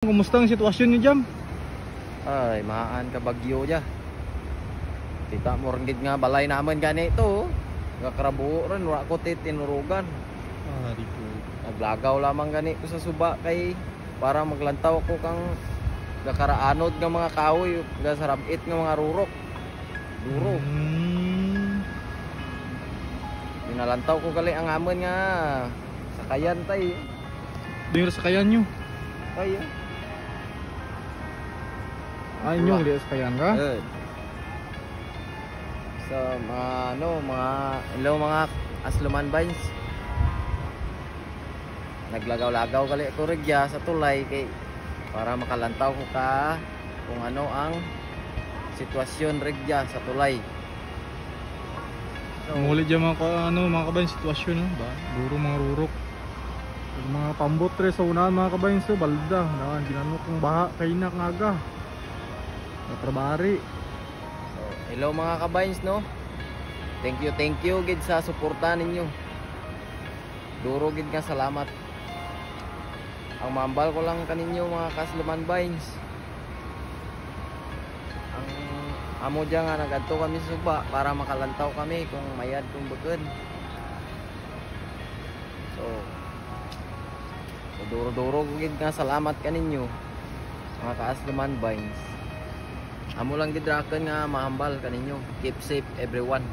Kumusta ang sitwasyon niyo diyan? Ay, mahaan ka bagyo dya. Kita mo rin nga balay naman ganito. Nagkarabuo rin, wala ko tinurugan. Dito. Naglagaw lamang ganito sa suba kay para maglantaw ko kang gakaraanod ng mga kahoy, gasarabit ng mga rurok. Duro. Pinalantaw ko gali ang amon nga sakayan tay. Dito sa kayan niyo. Ay. Ay niyo di sa kayan ka? Sa mga mga asluman vines. Naglagaw-lagaw gali ako rigya sa tulay kay para makalantaw ko ka kung ano ang sitwasyon rigya sa tulay. So, Muli diyan mga kabayan sitwasyon no ba? Duro mga rurok. Yung mga pambot re sa unahan mga kabayan sa balda. Na ginano kong baha kay na ngaga. Trabari. So, hello mga kabayns no. Thank you gid sa suporta ninyo. Duro gid nga salamat. Ang mambal ko lang kaninyo mga kasluman vines. Ang amo dyan nga nagadto kami sa suba para makalantaw kami kung mayad kung bukod. So duro gid nga salamat kaninyo mga kasluman vines. Amo lang gid ra nga mahambal kaninyo. Keep safe everyone.